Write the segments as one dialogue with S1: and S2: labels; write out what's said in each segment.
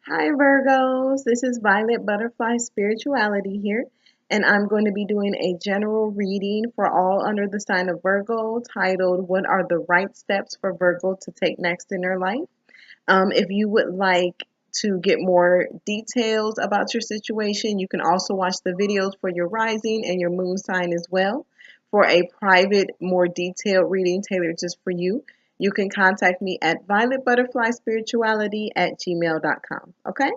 S1: Hi Virgos, this is Violet Butterfly Spirituality here, and I'm going to be doing a general reading for all under the sign of Virgo titled What Are the Right Steps for Virgo to Take Next in Their Life? If you would like to get more details about your situation, you can also watch the videos for your rising and your moon sign as well. For a private, more detailed reading tailored just for you, you can contact me at violetbutterflyspirituality@gmail.com. Okay?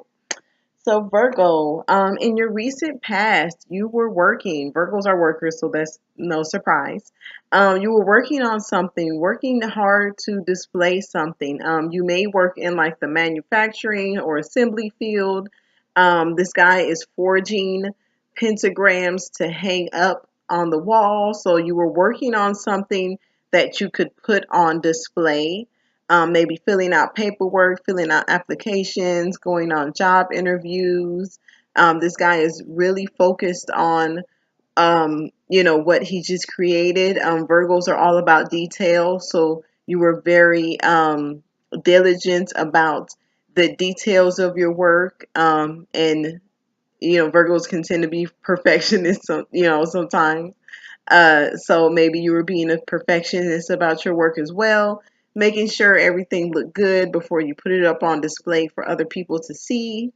S1: So, Virgo, in your recent past, you were working. Virgos are workers, so that's no surprise. You were working on something, working hard to display something. You may work in like the manufacturing or assembly field. This guy is forging pentagrams to hang up on the wall. So, you were working on something that you could put on display, maybe filling out paperwork, filling out applications, going on job interviews. This guy is really focused on, what he just created. Virgos are all about detail, so you were very diligent about the details of your work. And Virgos can tend to be perfectionists, sometimes. So maybe you were being a perfectionist about your work as well, making sure everything looked good before you put it up on display for other people to see.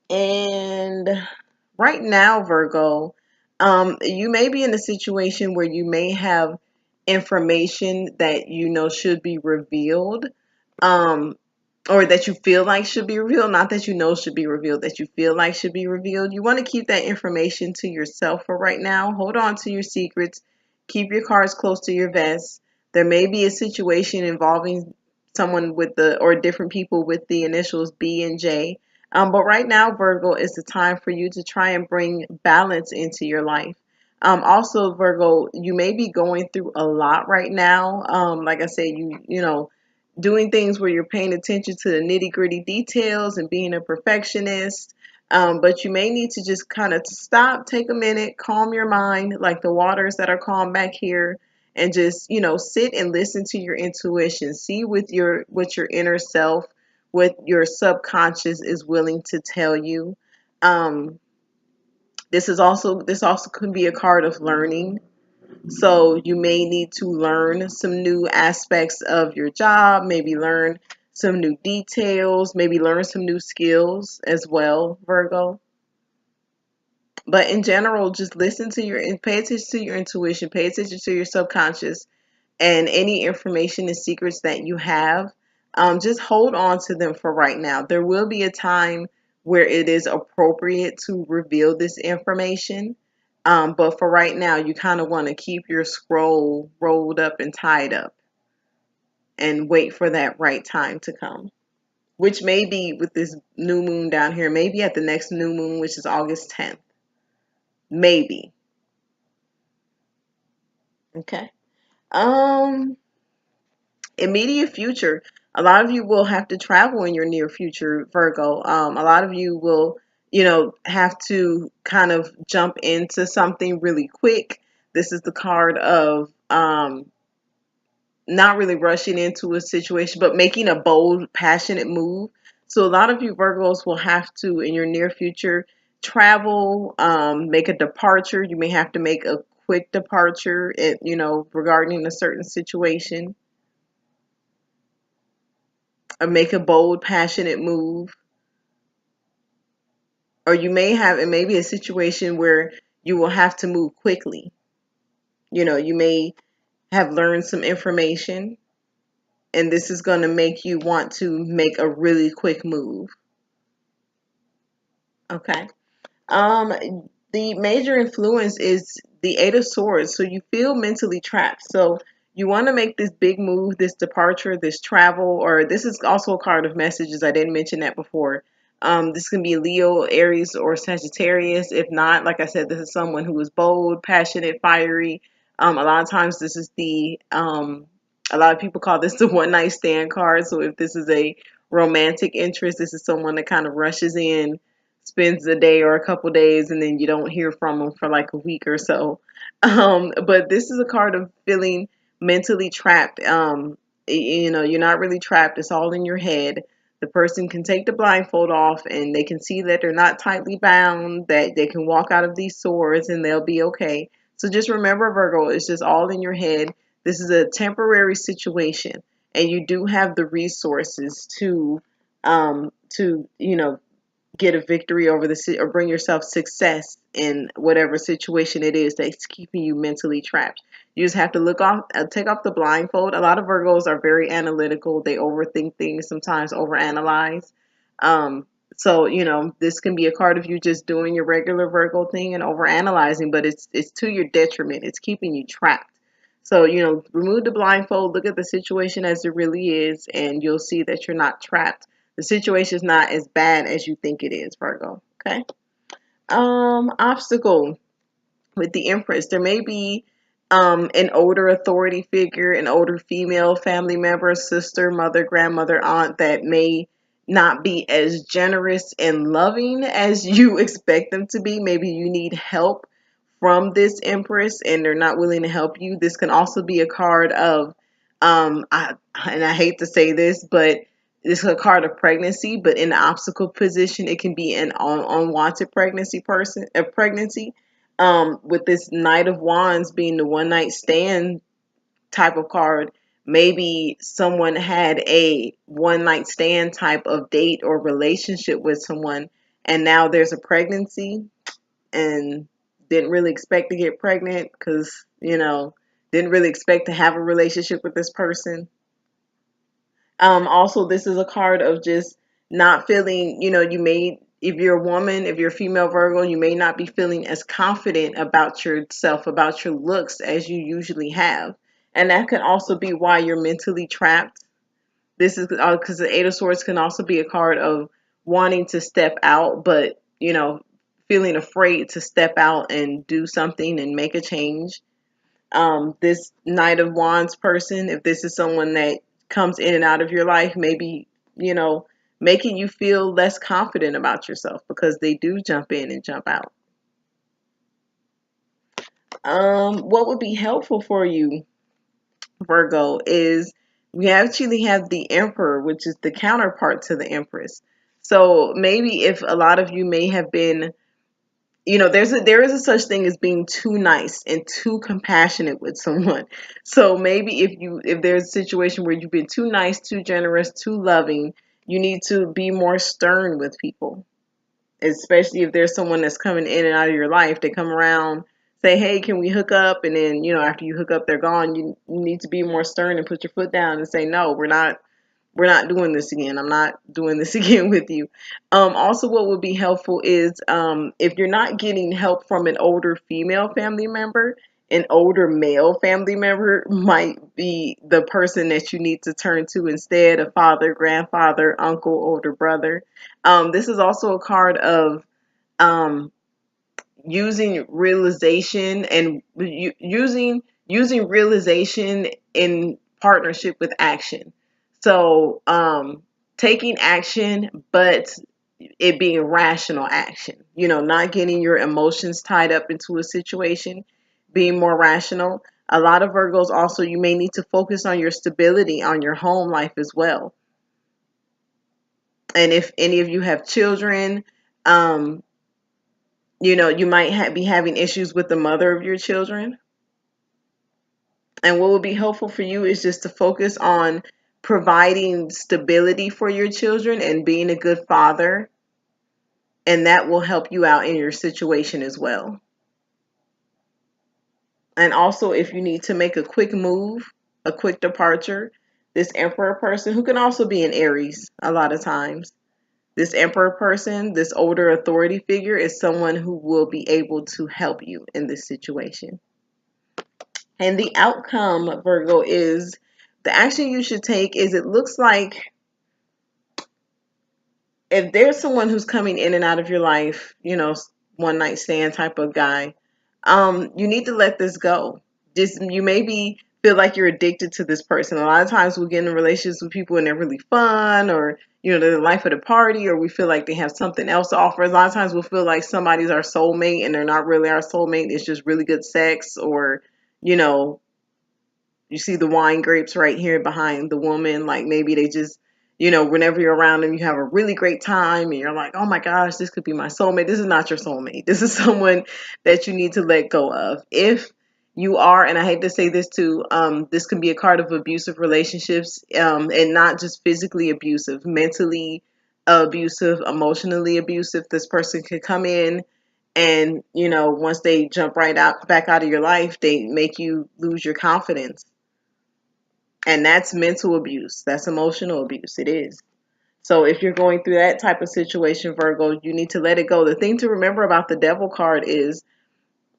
S1: And right now, Virgo, you may be in a situation where you may have information that you know should be revealed. Um, or that you feel like should be revealed, not that you know should be revealed, that you feel like should be revealed. You want to keep that information to yourself for right now. Hold on to your secrets. Keep your cards close to your vest. There may be a situation involving someone with or different people with the initials B and J. But right now, Virgo, is the time for you to try and bring balance into your life. Also, Virgo, you may be going through a lot right now. Like I said, you know, doing things where you're paying attention to the nitty gritty details and being a perfectionist. But you may need to just kind of stop, take a minute, calm your mind, like the waters that are calm back here, and just sit and listen to your intuition. See what your inner self, what your subconscious is willing to tell you. Um, this also could be a card of learning. So you may need to learn some new aspects of your job, maybe learn some new details, maybe learn some new skills as well, Virgo. But in general, just listen to pay attention to your intuition, pay attention to your subconscious, and any information and secrets that you have. Just hold on to them for right now. There will be a time where it is appropriate to reveal this information. But for right now, you kind of want to keep your scroll rolled up and tied up and wait for that right time to come, which may be with this new moon down here, maybe at the next new moon, which is August 10th. Maybe. Okay. Um, Immediate future. A lot of you will have to travel in your near future, Virgo. A lot of you will, have to kind of jump into something really quick. This is the card of not really rushing into a situation, but making a bold, passionate move. So a lot of you Virgos will have to, in your near future, travel, make a departure. You may have to make a quick departure, regarding a certain situation, or make a bold, passionate move. Or it may be a situation where you will have to move quickly. You may have learned some information, and this is going to make you want to make a really quick move. Okay. Um, the major influence is the Eight of Swords. So you feel mentally trapped. So you want to make this big move, this departure, this travel, or this is also a card of messages. I didn't mention that before. This can be Leo, Aries, or Sagittarius. If not, like I said, this is someone who is bold, passionate, fiery. A lot of times this is a lot of people call this the one night stand card. So if this is a romantic interest, this is someone that kind of rushes in, spends a day or a couple days, and then you don't hear from them for like a week or so. But this is a card of feeling mentally trapped. you're not really trapped. It's all in your head. The person can take the blindfold off and they can see that they're not tightly bound, that they can walk out of these sores and they'll be okay. So just remember, Virgo, it's just all in your head. This is a temporary situation, and you do have the resources to get a victory over or bring yourself success in whatever situation it is that's keeping you mentally trapped. You just have to take off the blindfold. A lot of Virgos are very analytical. They overthink things, sometimes overanalyze. Um, so this can be a card of you just doing your regular Virgo thing and overanalyzing, but it's to your detriment. It's keeping you trapped. So remove the blindfold, look at the situation as it really is, and you'll see that you're not trapped. The situation is not as bad as you think it is, Virgo. Okay. Obstacle with the Empress. There may be an older authority figure, an older female family member, sister, mother, grandmother, aunt that may not be as generous and loving as you expect them to be. Maybe you need help from this Empress and they're not willing to help you. This can also be a card of, and I hate to say this, but this is a card of pregnancy, but in the obstacle position, it can be an unwanted pregnancy. With this Knight of Wands being the one night stand type of card, maybe someone had a one night stand type of date or relationship with someone, and now there's a pregnancy and didn't really expect to get pregnant because, didn't really expect to have a relationship with this person. Also, this is a card of just not feeling, if you're a woman, if you're a female Virgo, you may not be feeling as confident about yourself, about your looks as you usually have. And that can also be why you're mentally trapped. This is because the Eight of Swords can also be a card of wanting to step out, but, feeling afraid to step out and do something and make a change. This Knight of Wands person, if this is someone that comes in and out of your life, maybe, making you feel less confident about yourself because they do jump in and jump out. What would be helpful for you, Virgo, is we actually have the Emperor, which is the counterpart to the Empress. So maybe if a lot of you may have been, there is a such thing as being too nice and too compassionate with someone. So maybe if there's a situation where you've been too nice, too generous, too loving, you need to be more stern with people. Especially if there's someone that's coming in and out of your life. They come around, say, hey, can we hook up? And then, after you hook up, they're gone. You need to be more stern and put your foot down and say, no, we're not doing this again. I'm not doing this again with you. Also, what would be helpful is if you're not getting help from an older female family member, an older male family member might be the person that you need to turn to instead, a father, grandfather, uncle, older brother. This is also a card of um, using realization and using realization in partnership with action. So taking action, but it being rational action. Not getting your emotions tied up into a situation, being more rational. A lot of Virgos also, you may need to focus on your stability, on your home life as well. And if any of you have children, um, you might be having issues with the mother of your children. And what would be helpful for you is just to focus on providing stability for your children and being a good father. And that will help you out in your situation as well. And also, if you need to make a quick move, a quick departure, this Emperor person, who can also be an Aries a lot of times, this Emperor person, this older authority figure, is someone who will be able to help you in this situation. And the outcome, Virgo, is the action you should take is, it looks like if there's someone who's coming in and out of your life, one night stand type of guy, you need to let this go. Just, you maybe feel like you're addicted to this person. A lot of times we get in relationships with people and they're really fun, or they're the life of the party, or we feel like they have something else to offer. A lot of times we'll feel like somebody's our soulmate and they're not really our soulmate. It's just really good sex, or you know you see the wine grapes right here behind the woman. Like maybe they just, you know, whenever you're around them, you have a really great time and you're like, oh my gosh, this could be my soulmate. This is not your soulmate. This is someone that you need to let go of. If you are, and I hate to say this too, this can be a card of abusive relationships, and not just physically abusive, mentally abusive, emotionally abusive. This person could come in and, you know, once they jump right out back out of your life, they make you lose your confidence. And that's mental abuse. That's emotional abuse. It is. So if you're going through that type of situation, Virgo, you need to let it go. The thing to remember about the devil card is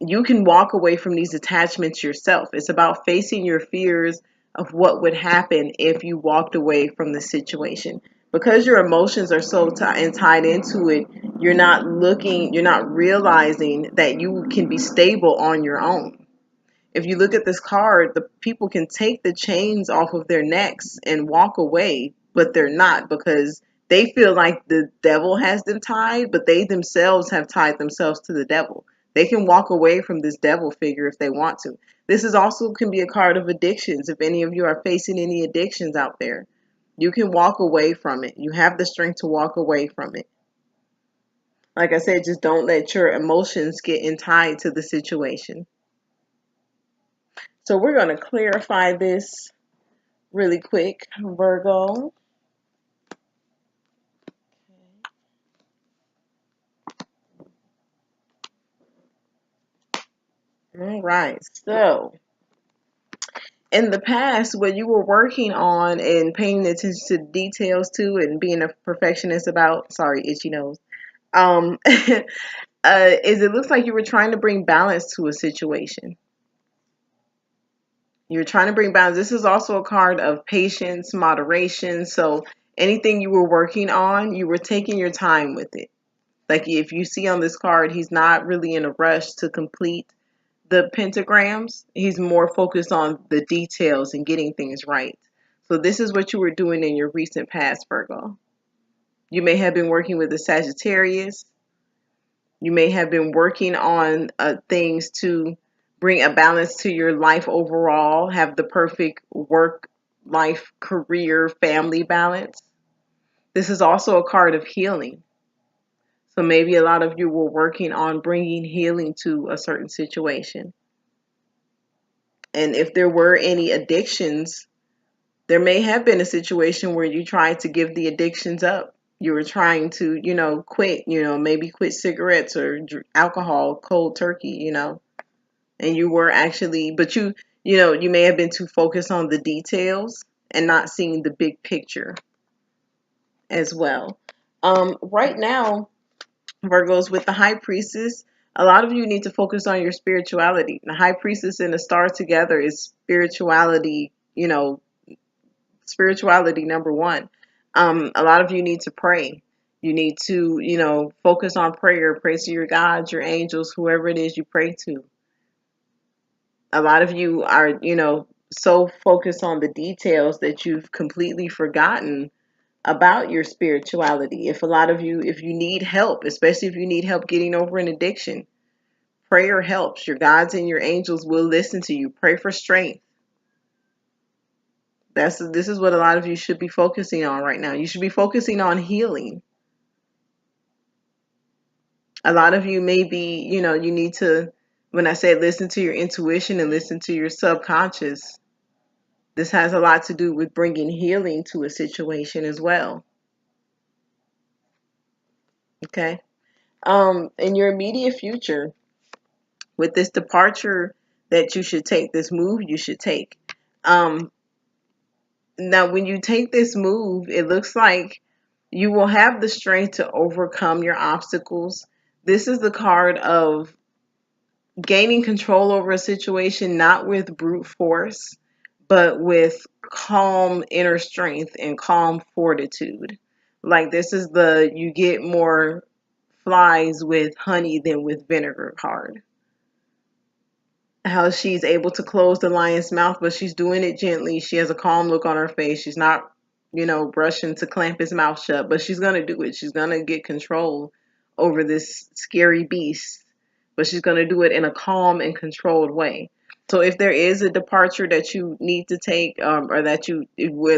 S1: you can walk away from these attachments yourself. It's about facing your fears of what would happen if you walked away from the situation. Because your emotions are so tied into it, you're not realizing that you can be stable on your own. If you look at this card, the people can take the chains off of their necks and walk away, but they're not, because they feel like the devil has them tied, but they themselves have tied themselves to the devil. They can walk away from this devil figure if they want to. This is also can be a card of addictions. If any of you are facing any addictions out there, you can walk away from it. You have the strength to walk away from it. Like I said, just don't let your emotions get tied to the situation. So we're going to clarify this really quick, Virgo. All right. So in the past, what you were working on and paying attention to details to and being a perfectionist about, sorry, itchy nose, is it looks like you were trying to bring balance to a situation. You're trying to bring balance. This is also a card of patience, moderation. So anything you were working on, you were taking your time with it. Like if you see on this card, he's not really in a rush to complete the pentagrams. He's more focused on the details and getting things right. So this is what you were doing in your recent past, Virgo. You may have been working with a Sagittarius. You may have been working on things to bring a balance to your life overall, have the perfect work, life, career, family balance. This is also a card of healing. So maybe a lot of you were working on bringing healing to a certain situation. And if there were any addictions, there may have been a situation where you tried to give the addictions up. You were trying to, you know, quit, you know, maybe quit cigarettes or alcohol cold turkey, you know, and you were actually, but you know, you may have been too focused on the details and not seeing the big picture as well. Right now, Virgos, with the High Priestess, a lot of you need to focus on your spirituality. The High Priestess and the Star together is spirituality, you know, spirituality number one. A lot of you need to pray. You need to, you know, focus on prayer. Pray to your gods, your angels, whoever it is you pray to. A lot of you are, you know, so focused on the details that you've completely forgotten about your spirituality. If a lot of you, if you need help, especially if you need help getting over an addiction, prayer helps. Your gods and your angels will listen to you. Pray for strength. This is what a lot of you should be focusing on right now. You should be focusing on healing. A lot of you may be, you know, you need to, when I say listen to your intuition and listen to your subconscious, this has a lot to do with bringing healing to a situation as well. Okay. In your immediate future, with this departure that you should take, this move you should take. Now, when you take this move, it looks like you will have the strength to overcome your obstacles. This is the card of gaining control over a situation, not with brute force, but with calm inner strength and calm fortitude. Like this is the you get more flies with honey than with vinegar card. How she's able to close the lion's mouth, but she's doing it gently. She has a calm look on her face. She's not, you know, rushing to clamp his mouth shut, but she's going to do it. She's going to get control over this scary beast, but she's going to do it in a calm and controlled way. So if there is a departure that you need to take, or that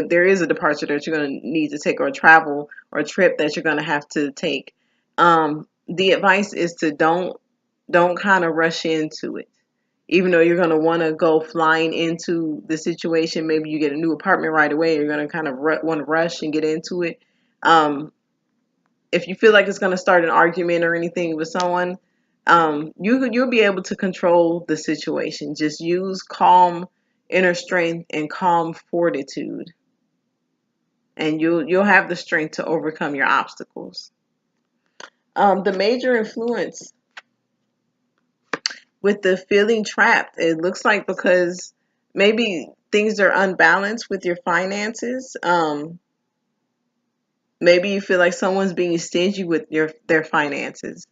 S1: there is a departure that you're going to need to take, or a travel or a trip that you're going to have to take, the advice is to don't kind of rush into it. Even though you're going to want to go flying into the situation, maybe you get a new apartment right away. You're going to kind of want to rush and get into it. Um, if you feel like it's going to start an argument or anything with someone, you'll be able to control the situation. Just use calm inner strength and calm fortitude, and you'll have the strength to overcome your obstacles. The major influence with the feeling trapped, it looks like because maybe things are unbalanced with your finances. Maybe you feel like someone's being stingy with their finances.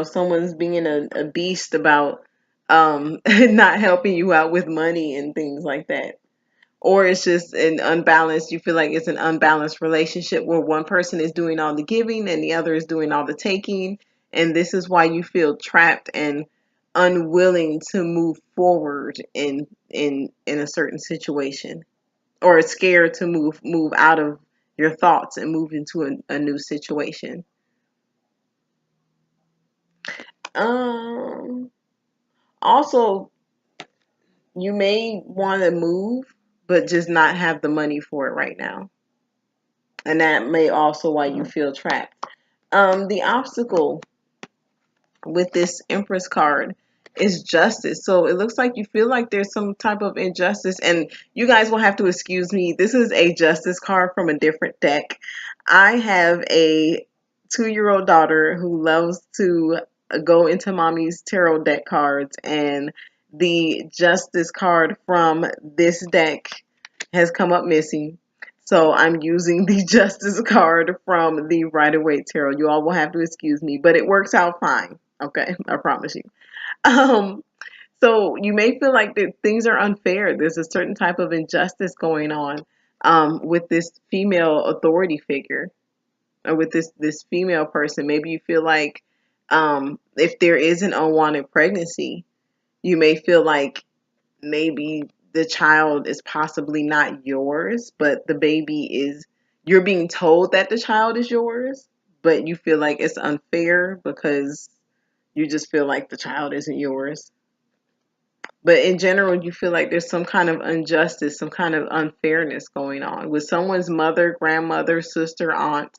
S1: Someone's being a beast about not helping you out with money and things like that. Or it's just an unbalanced, you feel like it's an unbalanced relationship where one person is doing all the giving and the other is doing all the taking. And this is why you feel trapped and unwilling to move forward in a certain situation, or scared to move out of your thoughts and move into a new situation. Um Also, you may want to move, but just not have the money for it right now. And that may also why you feel trapped. The obstacle with this Empress card is justice. So it looks like you feel like there's some type of injustice, and you guys will have to excuse me. This is a justice card from a different deck. I have a 2-year-old daughter who loves to go into mommy's tarot deck cards, and the justice card from this deck has come up missing. So I'm using the justice card from the Rider Waite tarot. You all will have to excuse me, but it works out fine. Okay, I promise you. Um, so you may feel like that things are unfair. There's a certain type of injustice going on with this female authority figure, or with this female person. Maybe you feel like if there is an unwanted pregnancy, you may feel like maybe the child is possibly not yours, but the baby is, you're being told that the child is yours, but you feel like it's unfair because you just feel like the child isn't yours. But in general, you feel like there's some kind of injustice, some kind of unfairness going on with someone's mother, grandmother, sister, aunt.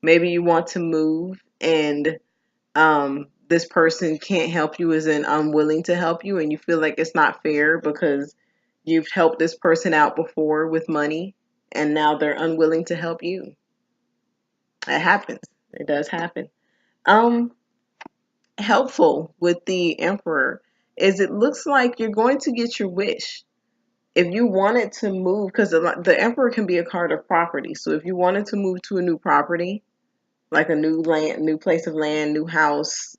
S1: Maybe you want to move, and this person can't help you, is in unwilling to help you, and you feel like it's not fair because you've helped this person out before with money, and now they're unwilling to help you. It happens. It does happen. Um, Helpful with the Emperor is it looks like you're going to get your wish. If you wanted to move, because the Emperor can be a card of property, so if you wanted to move to a new property, like a new land, new place of land, new house,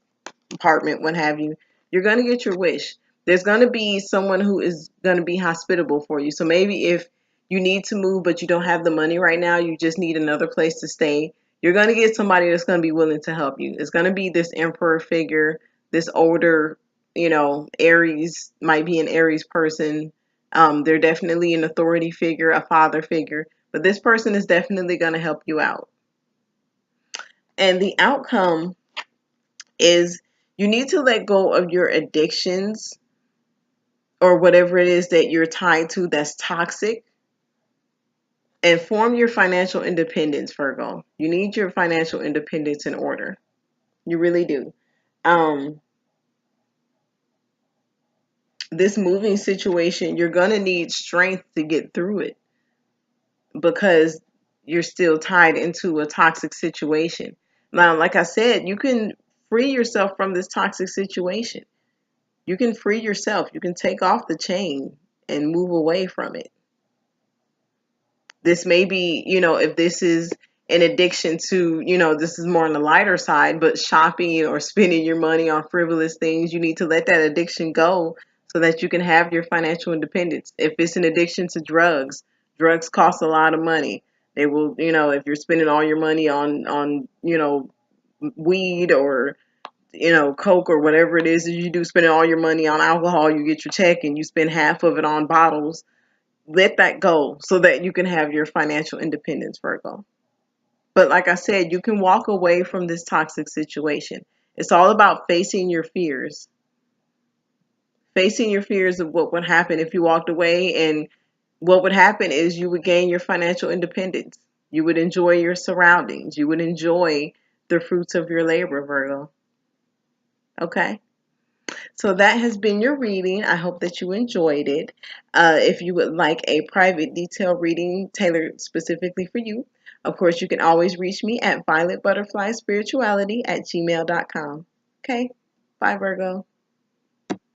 S1: apartment, what have you, you're going to get your wish. There's going to be someone who is going to be hospitable for you. So maybe if you need to move, but you don't have the money right now, you just need another place to stay, you're going to get somebody that's going to be willing to help you. It's going to be this emperor figure, this older, Aries, might be an Aries person. They're definitely an authority figure, a father figure, but this person is definitely going to help you out. And the outcome is you need to let go of your addictions or whatever it is that you're tied to that's toxic, and form your financial independence, Virgo. You need your financial independence in order. You really do. Um, this moving situation, you're going to need strength to get through it because you're still tied into a toxic situation. Now, like I said, you can free yourself from this toxic situation. You can free yourself. You can take off the chain and move away from it. This may be, if this is an addiction to, this is more on the lighter side, but shopping or spending your money on frivolous things, you need to let that addiction go so that you can have your financial independence. If it's an addiction to drugs, drugs cost a lot of money. They will, if you're spending all your money on weed or Coke or whatever it is that you do, spending all your money on alcohol, you get your check and you spend half of it on bottles. Let that go so that you can have your financial independence, Virgo. But like I said, you can walk away from this toxic situation. It's all about facing your fears. Facing your fears of what would happen if you walked away, and what would happen is you would gain your financial independence. You would enjoy your surroundings. You would enjoy the fruits of your labor, Virgo. Okay? So that has been your reading. I hope that you enjoyed it. If you would like a private detailed reading tailored specifically for you, of course, you can always reach me at violetbutterflyspirituality@gmail.com. Okay? Bye, Virgo.